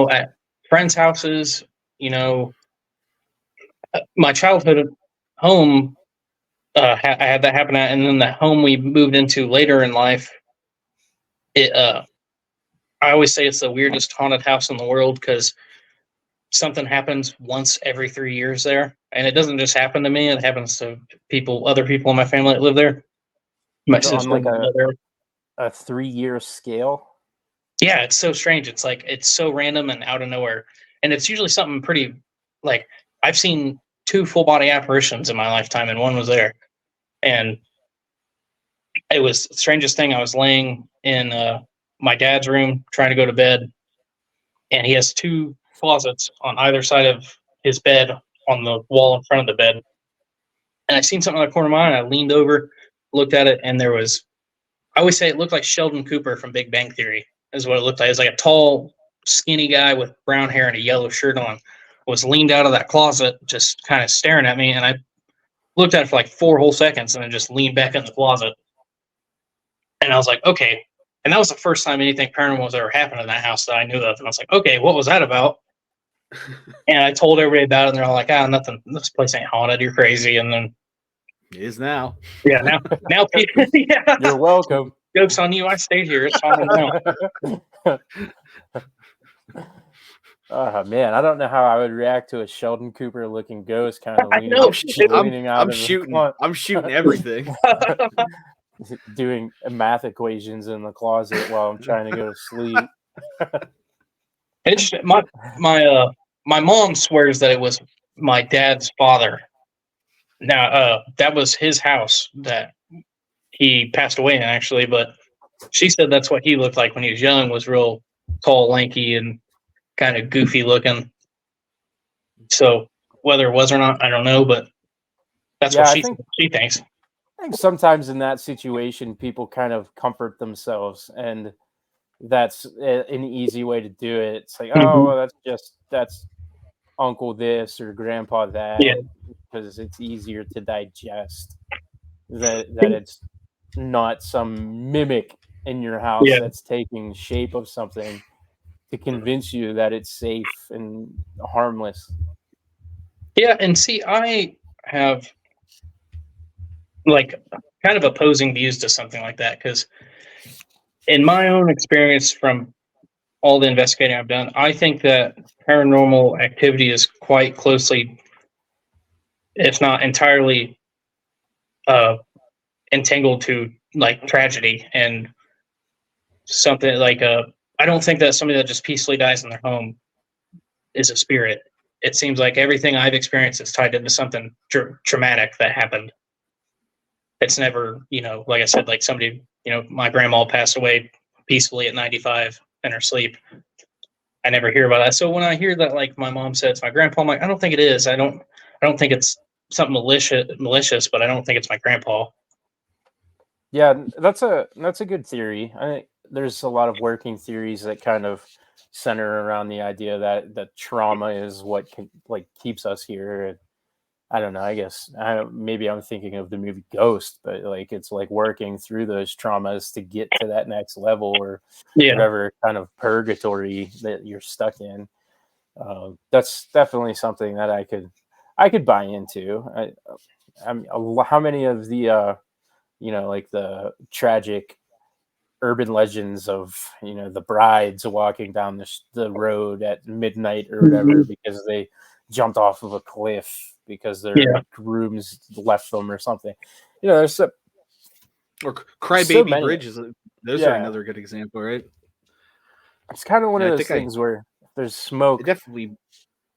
at friends' houses, my childhood home. I had that happen at, and then the home we moved into later in life. It. I always say it's the weirdest haunted house in the world because something happens once every 3 years there, and it doesn't just happen to me. It happens to other people in my family that live there. My So on sister, like my mother. a 3-year scale. Yeah, it's so strange. It's like it's so random and out of nowhere, and it's usually something pretty. Like I've seen 2 full body apparitions in my lifetime, and one was there, and it was the strangest thing. I was laying in my dad's room trying to go to bed, and he has 2 closets on either side of his bed on the wall in front of the bed. And I seen something in the corner of my eye, and I leaned over, looked at it, and there was. I always say it looked like Sheldon Cooper from Big Bang Theory. Is what it looked like. It was like a tall, skinny guy with brown hair and a yellow shirt on. Was leaned out of that closet, just kind of staring at me, and I looked at it for like 4 whole seconds, and then just leaned back in the closet. And I was like, okay. And that was the first time anything paranormal was ever happened in that house that I knew of. And I was like, okay, what was that about? And I told everybody about it, and they're all like, nothing. This place ain't haunted. You're crazy. And then, It is now. yeah, now people, yeah, You're welcome. joke's on you. I stayed here. It's haunted now. Oh man, I don't know how I would react to a Sheldon Cooper looking ghost kind of I leaning, know. leaning out of the I'm shooting everything. doing math equations in the closet while I'm trying to go to sleep. It's my mom swears that it was my dad's father. Now, that was his house that he passed away in, actually, but she said that's what he looked like when he was young, was real tall, lanky, and kind of goofy looking. So whether it was or not, I don't know, but that's what she thinks. I think sometimes in that situation, people kind of comfort themselves, and that's an easy way to do it. It's like, oh, well, that's uncle this or grandpa that, because it's easier to digest that it's not some mimic in your house that's taking shape of something to convince you that it's safe and harmless. Yeah, and see, I have like kind of opposing views to something like that, because in my own experience from all the investigating I've done, I think that paranormal activity is quite closely, if not entirely, entangled to like tragedy and something like I don't think that somebody that just peacefully dies in their home is a spirit. It seems like everything I've experienced is tied into something traumatic that happened. It's never, like I said, like somebody, my grandma passed away peacefully at 95 in her sleep. I never hear about that. So when I hear that, like my mom said it's my grandpa, I'm like, I don't think it is. I don't think it's something malicious, but I don't think it's my grandpa. Yeah, that's a good theory. I think there's a lot of working theories that kind of center around the idea that trauma is what keeps us here. I don't know. I guess maybe I'm thinking of the movie Ghost, but like it's like working through those traumas to get to that next level or whatever kind of purgatory that you're stuck in. That's definitely something that I could buy into. How many of the like the tragic urban legends of the brides walking down the road at midnight or whatever because they jumped off of a cliff because their grooms left them or something. There's or Crybaby Bridges. Those are another good example, right? It's kind of one of those things where there's smoke. Definitely,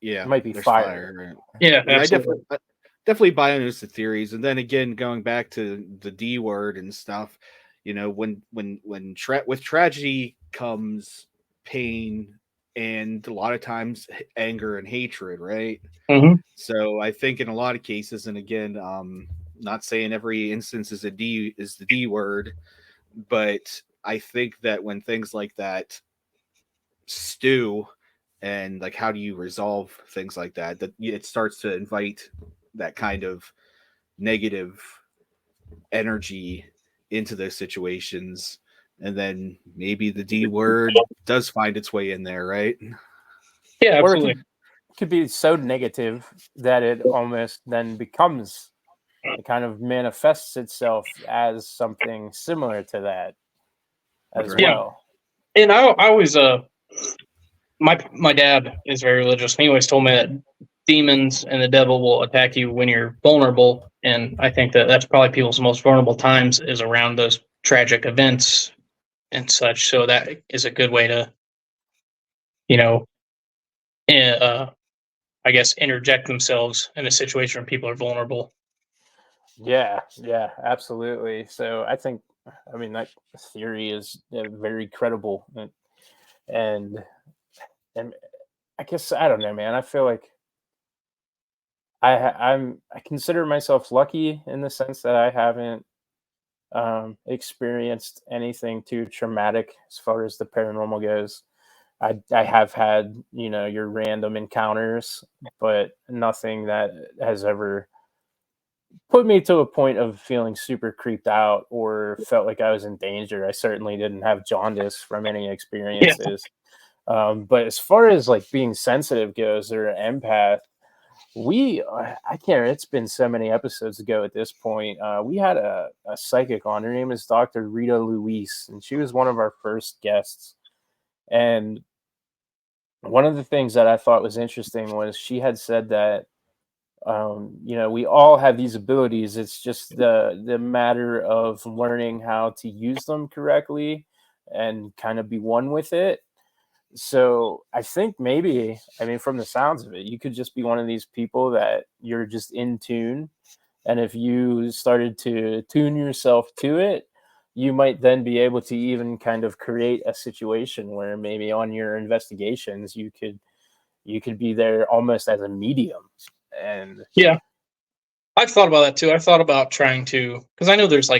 it might be fire. Right? Yeah, I definitely buy into the theories. And then again, going back to the D word and stuff, with tragedy comes pain and a lot of times anger and hatred, right? Mm-hmm. So I think in a lot of cases, and again, not saying every instance is the D word, but I think that when things like that stew and like how do you resolve things like that it starts to invite that kind of negative energy into those situations, and then maybe the D word does find its way in there, right? Yeah, absolutely. Or it could be so negative that it almost then becomes, it kind of manifests itself as something similar to that as well. And I always my dad is very religious, and he always told me that demons and the devil will attack you when you're vulnerable, and I think that that's probably people's most vulnerable times is around those tragic events and such. So that is a good way to, I guess, interject themselves in a situation where people are vulnerable. Yeah, absolutely. So I think, that theory is very credible, and I guess I don't know, man. I feel like I consider myself lucky in the sense that I haven't experienced anything too traumatic as far as the paranormal goes. I have had your random encounters, but nothing that has ever put me to a point of feeling super creeped out or felt like I was in danger. I certainly didn't have jaundice from any Yeah. experiences. But as far as like being sensitive goes or empath, I can't. It's been so many episodes ago at this point. We had a psychic on. Her name is Dr. Rita Luis, and she was one of our first guests. And one of the things that I thought was interesting was she had said that we all have these abilities. It's just the matter of learning how to use them correctly and kind of be one with it. So I think maybe, I mean, from the sounds of it, you could just be one of these people that you're just in tune. And if you started to tune yourself to it, you might then be able to even kind of create a situation where maybe on your investigations you could be there almost as a medium. And Yeah. I've thought about that too. I've thought about trying to, because I know there's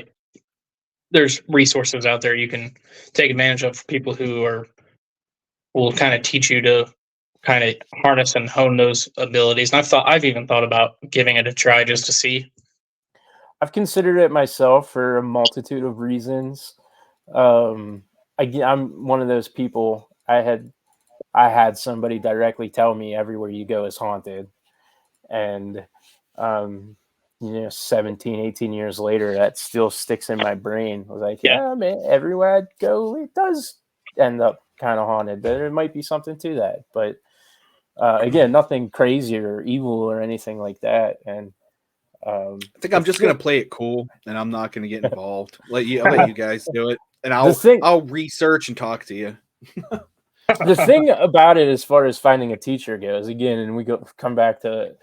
resources out there you can take advantage of for people who will kind of teach you to kind of harness and hone those abilities. And I've even thought about giving it a try just to see. I've considered it myself for a multitude of reasons. I'm one of those people. I had somebody directly tell me everywhere you go is haunted, and 17, 18 years later, that still sticks in my brain. I was like, Yeah. yeah, man, everywhere I go, it does end up kind of haunted. There might be something to that, but again, nothing crazy or evil or anything like that. And I think I'm just gonna play it cool, and I'm not gonna get involved. I'll let you guys do it, and I'll research and talk to you. The thing about it, as far as finding a teacher goes, again, and we come back to,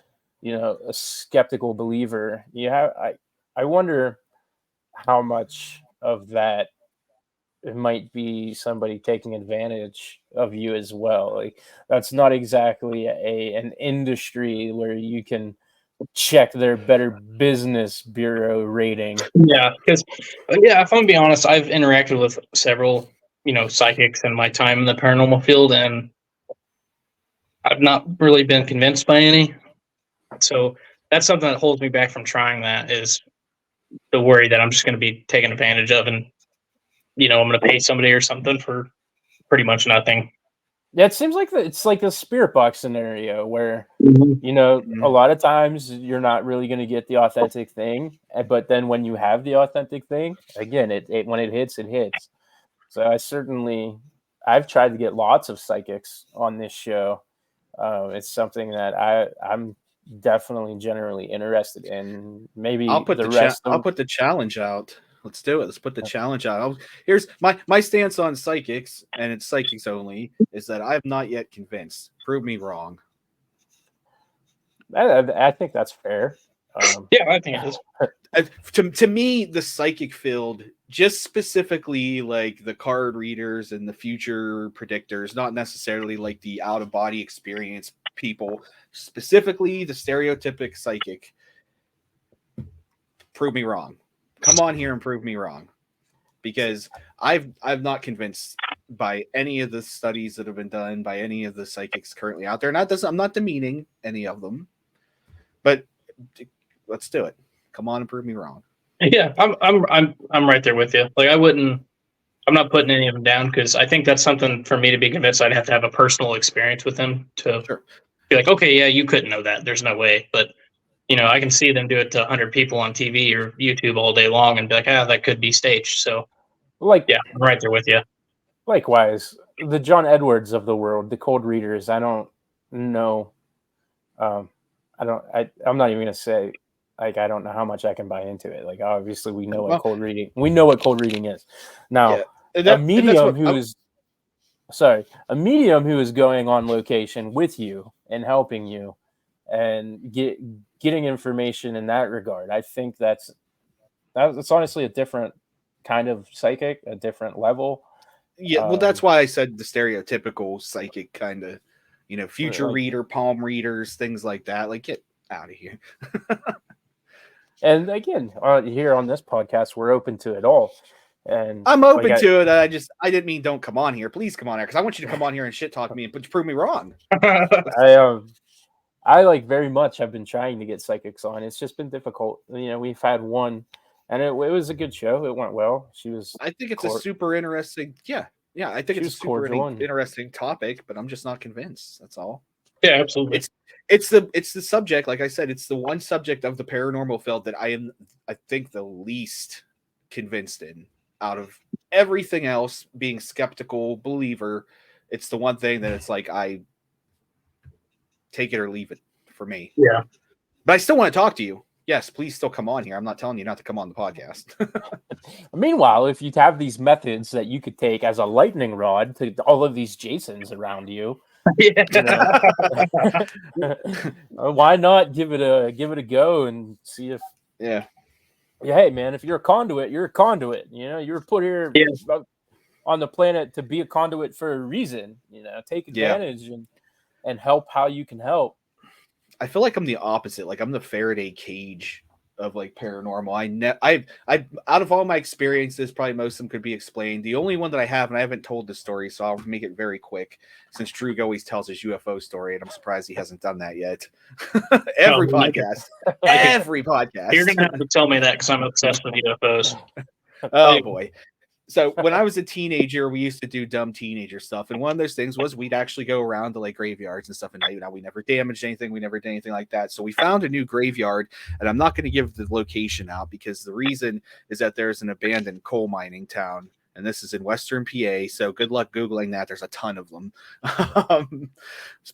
a skeptical believer. I wonder how much of that it might be somebody taking advantage of you as well. Like that's not exactly an industry where you can check their Better Business Bureau rating. Yeah, because if I'm being honest, I've interacted with several, psychics in my time in the paranormal field, and I've not really been convinced by any. So that's something that holds me back from trying that is the worry that I'm just going to be taken advantage of, and I'm going to pay somebody or something for pretty much nothing. Yeah, it seems like it's like a spirit box scenario where Mm-hmm. a lot of times you're not really going to get the authentic thing, but then when you have the authentic thing, again, it when it hits, it hits. So I've tried to get lots of psychics on this show. It's something that I'm definitely generally interested in. Maybe the rest I'll of put the challenge out. Let's do it. Let's put the challenge out. Here's my stance on psychics, and it's psychics only, is that I am not yet convinced. Prove me wrong. I think that's fair. Yeah, I think it is. To me, the psychic field, just specifically like the card readers and the future predictors, not necessarily like the out of body experience people, specifically the stereotypic psychic. Prove me wrong. Come on here and prove me wrong, because I've not convinced by any of the studies that have been done by any of the psychics currently out there. I'm not demeaning any of them, but let's do it. Come on and prove me wrong. Yeah, I'm right there with you. Like I'm not putting any of them down because I think that's something for me to be convinced. I'd have to have a personal experience with them to be like, okay, yeah, you couldn't know that. There's no way. But I can see them do it to 100 people on TV or YouTube all day long and be like, that could be staged. So, yeah, I'm right there with you. Likewise, the John Edwards of the world, the cold readers, I don't know. I'm not even gonna say I don't know how much I can buy into it. Like obviously we know what cold reading is. Now a medium who is going on location with you and helping you and getting information in that regard. I think that's honestly a different kind of psychic, a different level. Yeah, well, that's why I said the stereotypical psychic kind of, future reader, palm readers, things like that. Like, get out of here. And again, here on this podcast, we're open to it all. And I'm open to it. I didn't mean don't come on here. Please come on here because I want you to come on here and shit talk me and prove me wrong. I like very much have been trying to get psychics on. It's just been difficult. We've had one, and it was a good show. It went well. She was. I think it's a super interesting. Yeah. I think She it's a was super cordial and- interesting topic, but I'm just not convinced. That's all. Yeah, absolutely. It's the subject. Like I said, it's the one subject of the paranormal field that I think the least convinced in out of everything else. Being skeptical, believer, it's the one thing that it's like I take it or leave it for me. Yeah. But I still want to talk to you. Yes, please still come on here. I'm not telling you not to come on the podcast. Meanwhile, if you have these methods that you could take as a lightning rod to all of these Jasons around you, why not give it a go and see if hey man, if you're a conduit, you're a conduit. You were put here on the planet to be a conduit for a reason. Take advantage and help how you can help. I feel like I'm the opposite. Like I'm the Faraday cage of like paranormal. I out of all my experiences, probably most of them could be explained. The only one that I have, and I haven't told this story, so I'll make it very quick, since Drew always tells his UFO story, and I'm surprised he hasn't done that yet. Every podcast. You're gonna have to tell me that because I'm obsessed with UFOs. Oh boy. So when I was a teenager, we used to do dumb teenager stuff. And one of those things was we'd actually go around to like graveyards and stuff. And now we never damaged anything. We never did anything like that. So we found a new graveyard, and I'm not going to give the location out because the reason is that there's an abandoned coal mining town. And this is in Western PA. So good luck Googling that. There's a ton of them.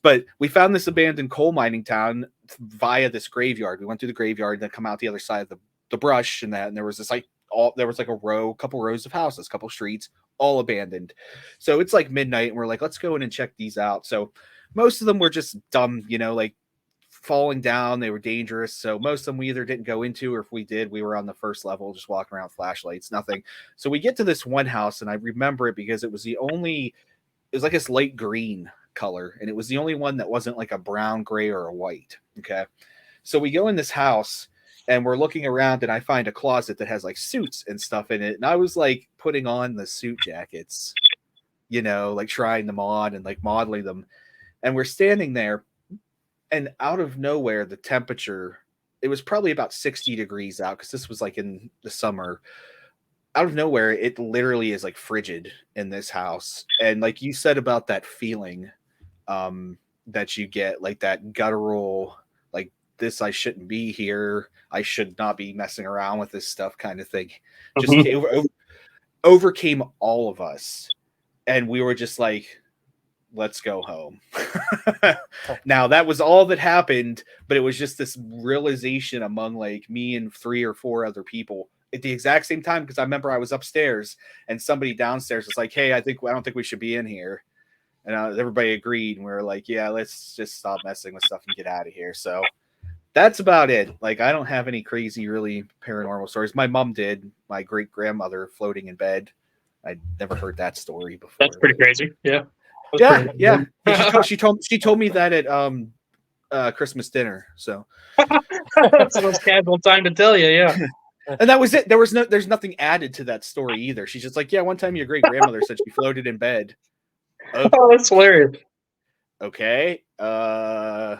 But we found this abandoned coal mining town via this graveyard. We went through the graveyard and then come out the other side of the brush and that. And there was this there was like a couple rows of houses, couple streets, all abandoned. So it's like midnight and we're like, let's go in and check these out. So most of them were just dumb, like falling down. They were dangerous. So most of them we either didn't go into, or if we did, we were on the first level, just walking around with flashlights, nothing. So we get to this one house, and I remember it because it was like this light green color. And it was the only one that wasn't like a brown, gray, or a white. Okay. So we go in this house, and we're looking around, and I find a closet that has like suits and stuff in it. And I was like putting on the suit jackets, like trying them on and like modeling them. And we're standing there, and out of nowhere, the temperature, it was probably about 60 degrees out, because this was like in the summer. Out of nowhere, it literally is like frigid in this house. And like you said about that feeling that you get, like that guttural, like, this, I shouldn't be here, I should not be messing around with this stuff kind of thing, just overcame all of us, and we were just like, let's go home. Now that was all that happened, but it was just this realization among like me and 3 or 4 other people at the exact same time, because I remember I was upstairs and somebody downstairs was like, hey, I don't think we should be in here. And everybody agreed, and we were like, yeah, let's just stop messing with stuff and get out of here. So that's about it. Like, I don't have any crazy, really paranormal stories. My mom did. My great grandmother floating in bed. I'd never heard that story before. That's pretty crazy. Yeah. Yeah. She told me that at Christmas dinner. So that's the most casual time to tell you. Yeah. And that was it. There's nothing added to that story either. She's just like, yeah, one time your great grandmother said she floated in bed. Oh, that's hilarious. Okay. All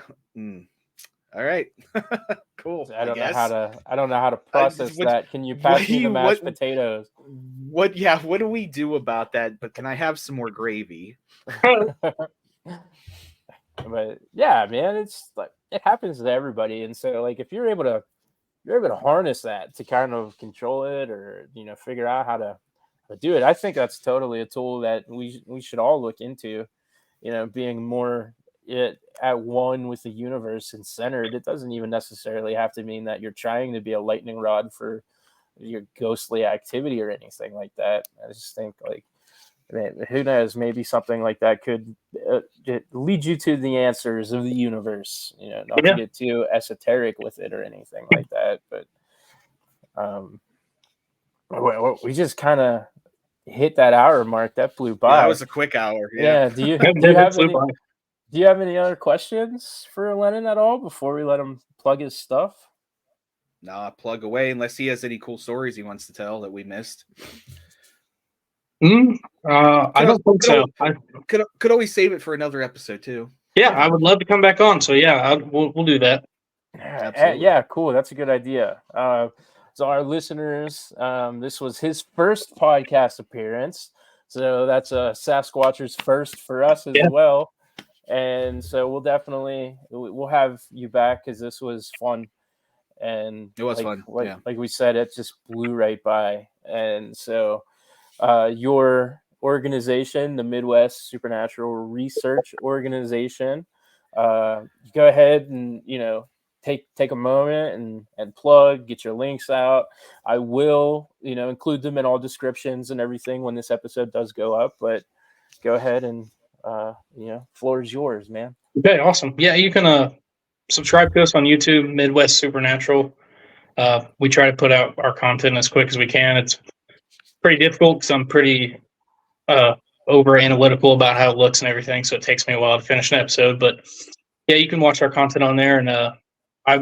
right. Cool. I don't know how to process that. Can you pass me the mashed potatoes? What do we do about that? But can I have some more gravy? But yeah, man, it's like it happens to everybody. And so like if you're able to harness that to kind of control it, or figure out how to do it, I think that's totally a tool that we should all look into, being more at one with the universe and centered. It doesn't even necessarily have to mean that you're trying to be a lightning rod for your ghostly activity or anything like that. I just think like, man, who knows, maybe something like that could lead you to the answers of the universe, not to get too esoteric with it or anything like that. But we just kind of hit that hour mark. That flew by. Yeah, that was a quick hour. Yeah. Do you have any other questions for Lennon at all before we let him plug his stuff? Nah, plug away, unless he has any cool stories he wants to tell that we missed. I don't think so. Could always save it for another episode too. Yeah, I would love to come back on. So yeah, we'll do that. Absolutely. Yeah, cool. That's a good idea. So our listeners, this was his first podcast appearance. So that's a Sasquatcher's first for us as Yeah. well. And so we'll have you back because this was fun. And It was fun. Yeah. like we said, it just blew right by. And so your organization, the Midwest Supernatural Research Organization, go ahead and take a moment and plug, get your links out. I will include them in all descriptions and everything when this episode does go up. But go ahead and floor is yours, man. Okay, awesome. Yeah, you can subscribe to us on YouTube, Midwest Supernatural. We try to put out our content as quick as we can. It's pretty difficult because I'm pretty over analytical about how it looks and everything, so it takes me a while to finish an episode. But yeah, you can watch our content on there. And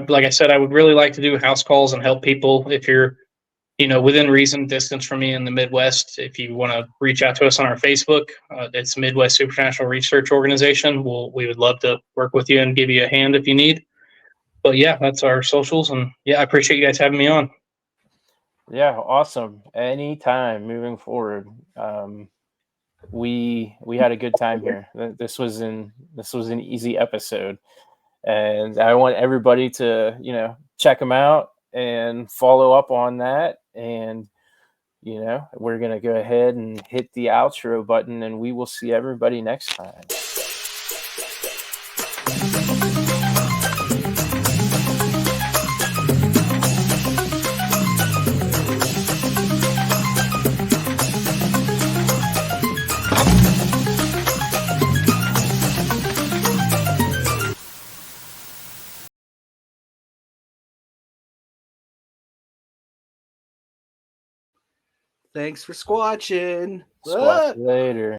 like I said, I would really like to do house calls and help people. If you're within reason distance from me in the Midwest, if you want to reach out to us on our Facebook, it's Midwest Supernatural Research Organization. We would love to work with you and give you a hand if you need. But yeah, that's our socials. And yeah, I appreciate you guys having me on. Yeah, awesome. Anytime moving forward. We had a good time here. This was an easy episode, and I want everybody to check them out and follow up on that. And we're gonna go ahead and hit the outro button, and we will see everybody next time. Thanks for squatching. Squatch you later.